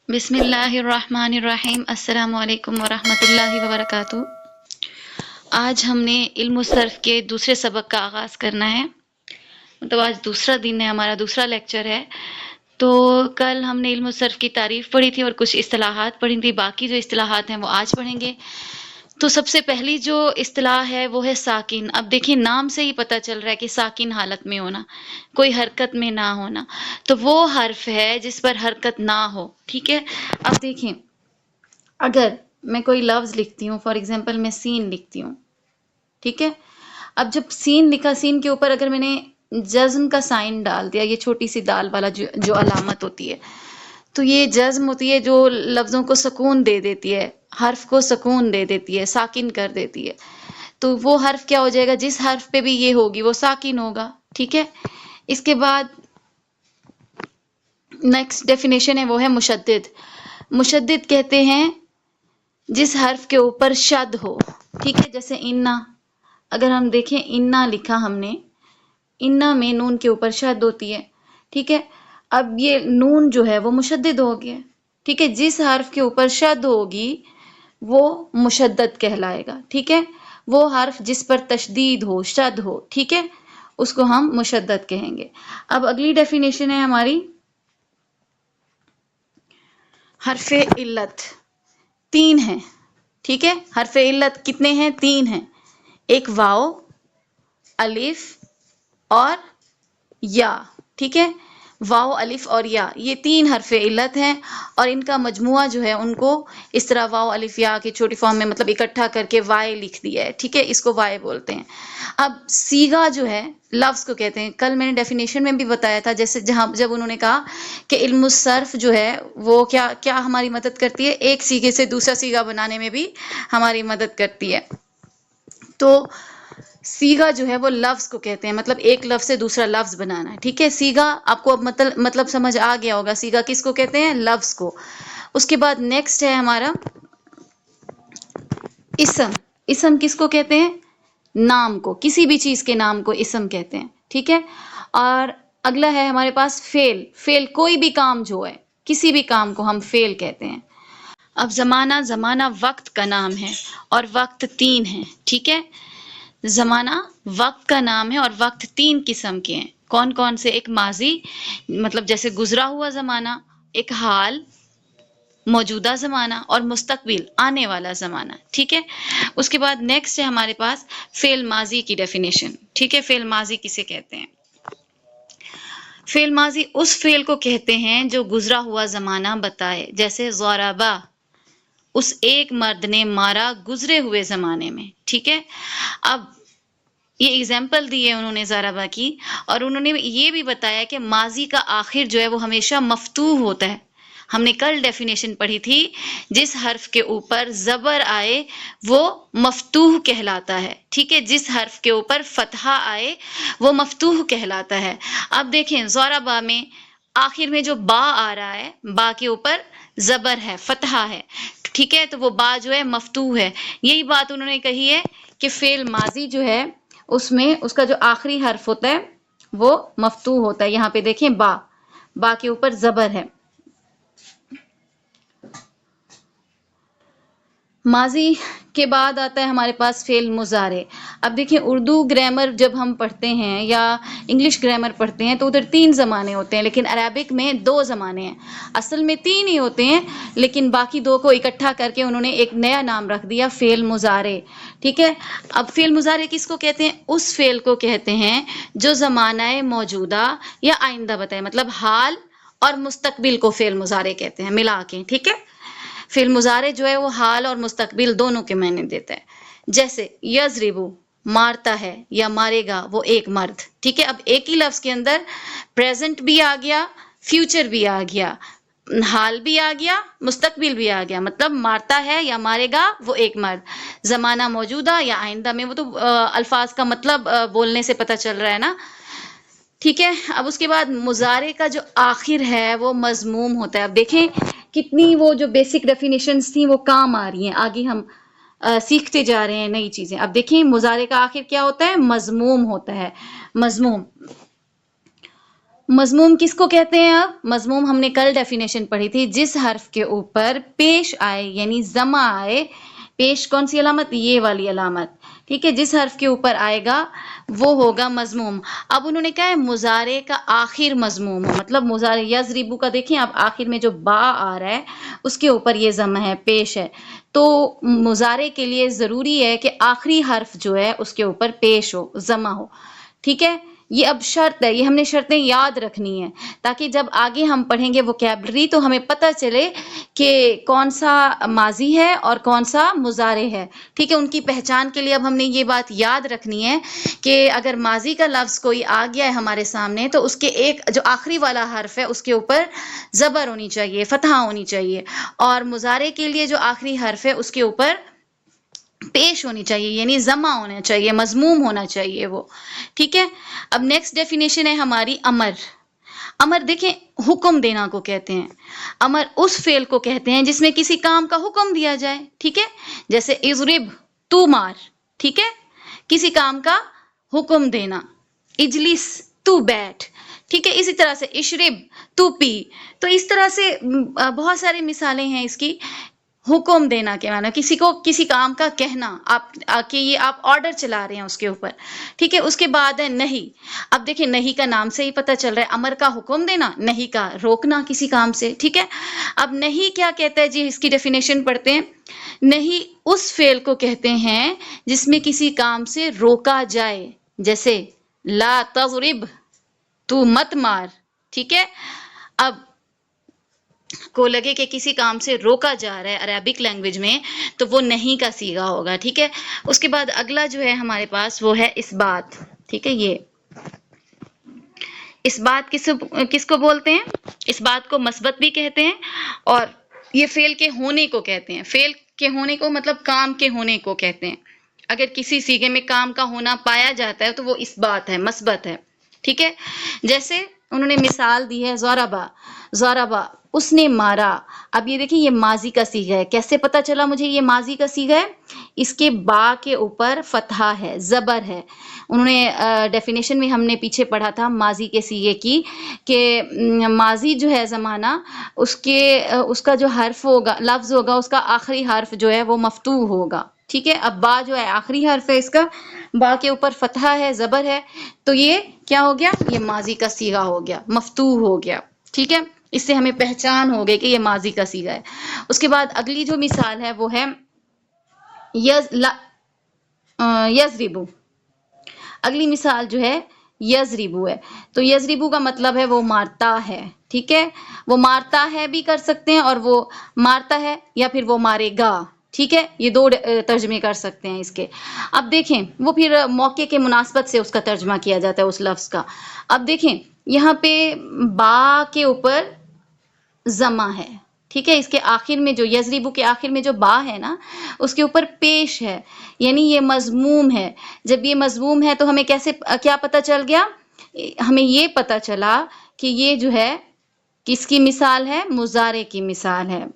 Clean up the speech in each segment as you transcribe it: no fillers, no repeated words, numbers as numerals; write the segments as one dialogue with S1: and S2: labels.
S1: बिस्मिल्लाहिर्रहमानिर्रहीम। अस्सलामु अलैकुम वरहमतुल्लाहि वबरकातुहू। आज हमने इल्म सर्फ के दूसरे सबक का आगाज़ करना है। मतलब आज दूसरा दिन है, हमारा दूसरा लेक्चर है। तो कल हमने इल्म सर्फ की तारीफ़ पढ़ी थी और कुछ इस्तिलाहात पढ़ी थी। बाकी जो इस्तिलाहात हैं वो आज पढ़ेंगे। तो सबसे पहली जो इस्तिलाह है वो है साकिन। अब देखिए नाम से ही पता चल रहा है कि साकिन हालत में होना, कोई हरकत में ना होना। तो वो हर्फ है जिस पर हरकत ना हो। ठीक है, अब देखिए अगर मैं कोई लफ्ज लिखती हूँ, फॉर एग्जाम्पल मैं सीन लिखती हूँ, ठीक है। अब जब सीन लिखा, सीन के ऊपर अगर मैंने जज्म का साइन डाल दिया, ये छोटी सी दाल वाला जो अलामत होती है, तो ये जज्म होती है जो लफ्जों को सुकून दे देती है, हर्फ को सुकून दे देती है, साकिन कर देती है। तो वो हर्फ क्या हो जाएगा, जिस हर्फ पे भी ये होगी वो साकिन होगा। ठीक है, इसके बाद नेक्स्ट डेफिनेशन है वो है मुशद्दिद। मुशद्दिद कहते हैं जिस हर्फ के ऊपर शद हो। ठीक है, जैसे इन्ना, अगर हम देखें इन्ना लिखा हमने, इन्ना में नून के ऊपर शद होती है। ठीक है, अब ये नून जो है वो मुशद्दिद हो गया। ठीक है, जिस हर्फ के ऊपर शद होगी वो मुशद्दद कहलाएगा। ठीक है, वो हर्फ जिस पर तशदीद हो, शद हो, ठीक है, उसको हम मुशद्दद कहेंगे। अब अगली डेफिनेशन है हमारी हर्फे इल्लत। तीन है। ठीक है, हर्फे इल्लत कितने हैं, तीन हैं। एक वाओ, अलिफ और या। ठीक है, वाओ, अलिफ और या, ये तीन हरफे इल्लत हैं और इनका मजमुआ जो है उनको इस तरह वाओ अलिफ या की छोटी फॉर्म में मतलब इकट्ठा करके वाई लिख दिया है। ठीक है, इसको वाई बोलते हैं। अब सीगा जो है लफ्ज को कहते हैं। कल मैंने डेफिनेशन में भी बताया था, जैसे जब उन्होंने कहा कि इल्म सर्फ जो है वो क्या क्या हमारी मदद करती है, एक सीगे से दूसरा सीगा बनाने में भी हमारी मदद करती है। तो सीगा जो है वो लफ्ज को कहते हैं, मतलब एक लफ्ज से दूसरा लफ्ज बनाना है। ठीक है, सीगा आपको अब मतलब समझ आ गया होगा, सीगा किसको कहते हैं, लफ्ज को। उसके बाद नेक्स्ट है हमारा इसम। इसम किसको कहते हैं, नाम को, किसी भी चीज के नाम को इसम कहते हैं। ठीक है, और अगला है हमारे पास फेल। फेल कोई भी काम जो है, किसी भी काम को हम फेल कहते हैं। अब जमाना, जमाना वक्त का नाम है और वक्त तीन है। ठीक है, जमाना वक्त का नाम है और वक्त तीन किस्म के हैं। कौन कौन से, एक माजी मतलब जैसे गुजरा हुआ जमाना, एक हाल मौजूदा जमाना, और मुस्तकबिल आने वाला जमाना। ठीक है, उसके बाद नेक्स्ट है हमारे पास फेल माजी की डेफिनेशन। ठीक है, फेल माजी किसे कहते हैं, फेल माजी उस फेल को कहते हैं जो गुजरा हुआ जमाना बताए। जैसे ज़राबा, उस एक मर्द ने मारा गुजरे हुए जमाने में। ठीक है, अब ये एग्जाम्पल दी है उन्होंने ज़राबा की, और उन्होंने ये भी बताया कि माजी का आखिर जो है वो हमेशा मफ्तूह होता है। हमने कल डेफिनेशन पढ़ी थी, जिस हर्फ के ऊपर जबर आए वो मफ्तूह कहलाता है। ठीक है, जिस हर्फ के ऊपर फतहा आए वो मफ्तूह कहलाता है। अब देखें ज़राबा में आखिर में जो बा आ रहा है, बा के ऊपर जबर है, फतहा है। ठीक है, तो वो बा जो है मफ्तूह है। यही बात उन्होंने कही है कि फेल माजी जो है उसमें उसका जो आखिरी हर्फ होता है वो मफ्तूह होता है। यहाँ पे देखें बा, बा के ऊपर जबर है। माजी के बाद आता है हमारे पास फेल मुजारे। अब देखिए उर्दू ग्रामर जब हम पढ़ते हैं या इंग्लिश ग्रामर पढ़ते हैं तो उधर तीन ज़माने होते हैं, लेकिन अरबिक में दो ज़माने हैं। असल में तीन ही होते हैं, लेकिन बाकी दो को इकट्ठा करके उन्होंने एक नया नाम रख दिया, फेल मुजारे। ठीक है, अब फेल मुजारे किसको कहते हैं, उस फेल को कहते हैं जो ज़माना मौजूदा या आइंदा बताए, मतलब हाल और मुस्तकबिल को फेल मुजारे कहते हैं मिला के। ठीक है, फिर मुजारे जो है वो हाल और मुस्तकबिल दोनों के मायने देता है। जैसे यजरिबू, मारता है या मारेगा वो एक मर्द। ठीक है, अब एक ही लफ्ज के अंदर प्रेजेंट भी आ गया, फ्यूचर भी आ गया, हाल भी आ गया, मुस्तकबिल भी आ गया, मतलब मारता है या मारेगा वो एक मर्द। जमाना मौजूदा या आइंदा में वो तो अल्फाज का मतलब बोलने से पता चल रहा है ना। ठीक है, अब उसके बाद मुजारे का जो आखिर है वो मजमूम होता है। अब देखें कितनी वो जो बेसिक डेफिनेशंस थी वो काम आ रही हैं, आगे हम सीखते जा रहे हैं नई चीजें। अब देखें मुजारे का आखिर क्या होता है, मजमूम होता है। मजमूम मजमूम किसको कहते हैं? अब मजमूम हमने कल डेफिनेशन पढ़ी थी, जिस हर्फ के ऊपर पेश आए यानी जमा आए, पेश कौन सी अलामत? ये वाली अलामत, ठीक है, जिस हर्फ के ऊपर आएगा वो होगा मजमूम। अब उन्होंने कहा है मुजारे का आखिर मजमूम हो, मतलब मुजारे यजरिबू का देखिए आप आखिर में जो बा आ रहा है उसके ऊपर ये जमा है, पेश है, तो मुजारे के लिए जरूरी है कि आखिरी हर्फ जो है उसके ऊपर पेश हो, जमा हो, ठीक है। ये अब शर्त है, ये हमने शर्तें याद रखनी है ताकि जब आगे हम पढ़ेंगे वोकैबलरी तो हमें पता चले कि कौन सा माजी है और कौन सा मुजारे है, ठीक है। उनकी पहचान के लिए अब हमने ये बात याद रखनी है कि अगर माजी का लफ्ज कोई आ गया है हमारे सामने तो उसके एक जो आखिरी वाला हर्फ है उसके ऊपर जबर होनी चाहिए, फतहा होनी चाहिए, और मुजारे के लिए जो आखिरी हर्फ है उसके ऊपर पेश होनी चाहिए यानी जमा होना चाहिए, मजमूम होना चाहिए वो, ठीक है। अब नेक्स्ट डेफिनेशन है हमारी अमर। अमर देखें हुक्म देना को कहते हैं। अमर उस फेल को कहते हैं जिसमें किसी काम का हुक्म दिया जाए, ठीक है, जैसे इजरिब तू मार, ठीक है, किसी काम का हुक्म देना। इजलिस तू बैठ, ठीक है, इसी तरह से इशरिब तू पी। तो इस तरह से बहुत सारी मिसालें हैं इसकी। हुक्म देना के माना किसी को किसी काम का कहना, आप कि ये आप ऑर्डर चला रहे हैं उसके ऊपर, ठीक है। उसके बाद है नहीं। अब देखिए नहीं का नाम से ही पता चल रहा है अमर का हुक्म देना, नहीं का रोकना किसी काम से, ठीक है। अब नहीं क्या कहता है जी, इसकी डेफिनेशन पढ़ते हैं। नहीं उस फेल को कहते हैं जिसमें किसी काम से रोका जाए, जैसे ला तज़रिब तू मत मार, ठीक है। अब को लगे कि किसी काम से रोका जा रहा है अरेबिक लैंग्वेज में तो वो नहीं का सीगा होगा, ठीक है। उसके बाद अगला जो है हमारे पास वो है इस बात, ठीक है। ये इस बात किसको बोलते हैं? इस बात को मस्बत भी कहते हैं और ये फेल के होने को कहते हैं। फेल के होने को मतलब काम के होने को कहते हैं। अगर किसी सीगे में काम का होना पाया जाता है तो वो इस बात है, मस्बत है, ठीक है। जैसे उन्होंने मिसाल दी है ज़रबा, ज़रबा उसने मारा। अब ये देखिए ये माजी का सीगा है, कैसे पता चला मुझे ये माजी का सीगा है? इसके बा के ऊपर फतहा है, जबर है। उन्होंने डेफिनेशन में हमने पीछे पढ़ा था माजी के सीगे की कि माजी जो है ज़माना उसका जो हर्फ होगा, लफ्ज होगा, उसका आखिरी हर्फ जो है वो मफ्तूह होगा, ठीक है। अब बा जो है आखिरी हर्फ है इसका, बा के ऊपर फतहा है, जबर है, तो ये क्या हो गया? ये माजी का सीगा हो गया, मफ्तूह हो गया, ठीक है। इससे हमें पहचान हो गई कि ये माजी का सीगा है। उसके बाद अगली जो मिसाल है वो है यजरिबू। अगली मिसाल जो है यजरिबू है। तो यजरिबू का मतलब है वो मारता है, ठीक है। वो मारता है भी कर सकते हैं और वो मारता है या फिर वो मारेगा, ठीक है। ये दो तर्जमे कर सकते हैं इसके। अब देखें वो फिर मौके के मुनासबत से उसका तर्जमा किया जाता है उस लफ्ज का। अब देखें यहाँ पे बा के ऊपर जमा है, ठीक है। इसके आखिर में जो यजरिबू के आखिर में जो बा है ना उसके ऊपर पेश है, यानी ये मजमूम है। जब ये मजमूम है तो हमें कैसे क्या पता चल गया? हमें ये पता चला कि ये जो है किसकी मिसाल है? मुजारे की मिसाल है,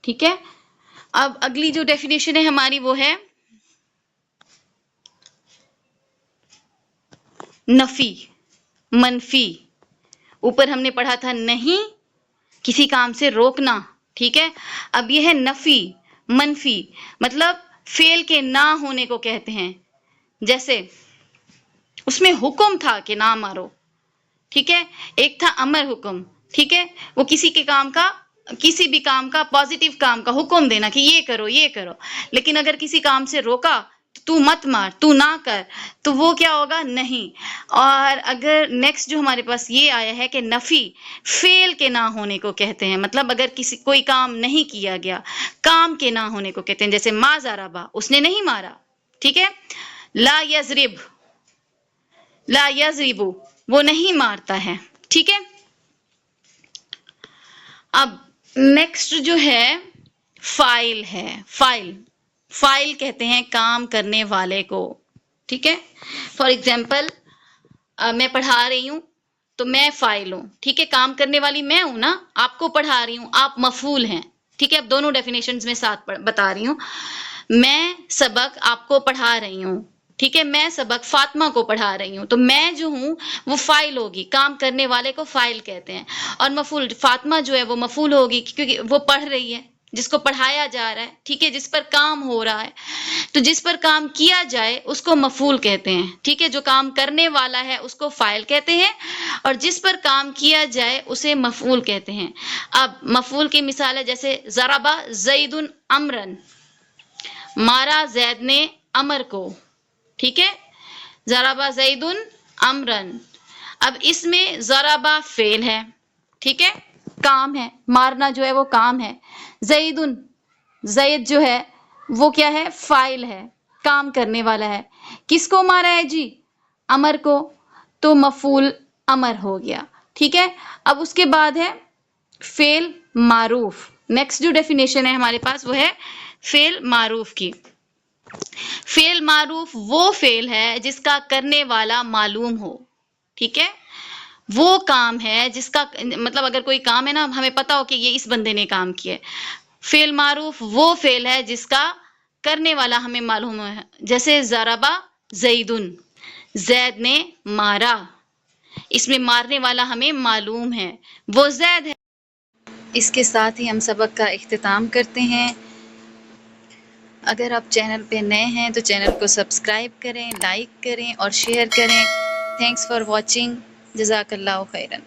S1: ठीक है। अब अगली जो डेफिनेशन है हमारी वो है नफी, मनफी। ऊपर हमने पढ़ा था नहीं किसी काम से रोकना, ठीक है। अब यह है नफी, मनफी, मतलब फेल के ना होने को कहते हैं। जैसे उसमें हुक्म था कि ना मारो, ठीक है। एक था अमर हुक्म, ठीक है, वो किसी के काम का, किसी भी काम का, पॉजिटिव काम का हुक्म देना कि ये करो ये करो। लेकिन अगर किसी काम से रोका तू मत मार, तू ना कर, तो वो क्या होगा? नहीं। और अगर नेक्स्ट जो हमारे पास ये आया है कि नफी फेल के ना होने को कहते हैं, मतलब अगर कोई काम नहीं किया गया, काम के ना होने को कहते हैं। जैसे मा ज़रबा उसने नहीं मारा, ठीक है। ला यजरिब, ला यजरिबू वो नहीं मारता है, ठीक है। अब नेक्स्ट जो है फाइल है। फाइल कहते हैं काम करने वाले को, ठीक है। फॉर एग्जाम्पल मैं पढ़ा रही हूं तो मैं फाइल हूं, ठीक है। काम करने वाली मैं हूं ना, आपको पढ़ा रही हूं, आप मफूल हैं, ठीक है। अब दोनों डेफिनेशंस में साथ बता रही हूं। मैं सबक आपको पढ़ा रही हूं, ٹھیک ہے، میں سبق فاطمہ کو پڑھا رہی ہوں، تو میں جو ہوں وہ فاعل ہوگی، کام کرنے والے کو فاعل کہتے ہیں، اور مفعول فاطمہ جو ہے وہ مفعول ہوگی کیونکہ وہ پڑھ رہی ہے، جس کو پڑھایا جا رہا ہے، ٹھیک ہے، جس پر کام ہو رہا ہے، تو جس پر کام کیا جائے اس کو مفعول کہتے ہیں، ٹھیک ہے، جو کام کرنے والا ہے اس کو فاعل کہتے ہیں، اور جس پر کام کیا جائے اسے مفعول کہتے ہیں۔ اب مفعول کی مثال ہے جیسے ضربہ زید امرن، مارا زید نے امر کو، ٹھیک ہے، ضربہ زید امرن۔ اب اس میں ضربہ فعل ہے، ٹھیک ہے، کام ہے، مارنا جو ہے وہ کام ہے، زید جو ہے وہ کیا ہے، فاعل ہے، کام کرنے والا ہے، کس کو مارا ہے جی، امر کو، تو مفعول امر ہو گیا، ٹھیک ہے۔ اب اس کے بعد ہے فعل معروف، نیکسٹ جو ڈیفینیشن ہے ہمارے پاس وہ ہے فعل معروف کی۔ فعل معروف وہ فعل ہے جس کا کرنے والا معلوم ہو، ٹھیک ہے، وہ کام ہے جس کا مطلب اگر کوئی کام ہے نا ہمیں پتا ہو کہ یہ اس بندے نے کام کیا ہے۔ فعل معروف وہ فعل ہے جس کا کرنے والا ہمیں معلوم ہے، جیسے ضربہ زیدن، زید نے مارا، اس میں مارنے والا ہمیں معلوم ہے، وہ زید ہے۔ اس کے ساتھ ہی ہم سبق کا اختتام کرتے ہیں۔ اگر آپ چینل پہ نئے ہیں تو چینل کو سبسکرائب کریں، لائک کریں اور شیئر کریں۔ تھینکس فار واچنگ، جزاک اللہ خیرن۔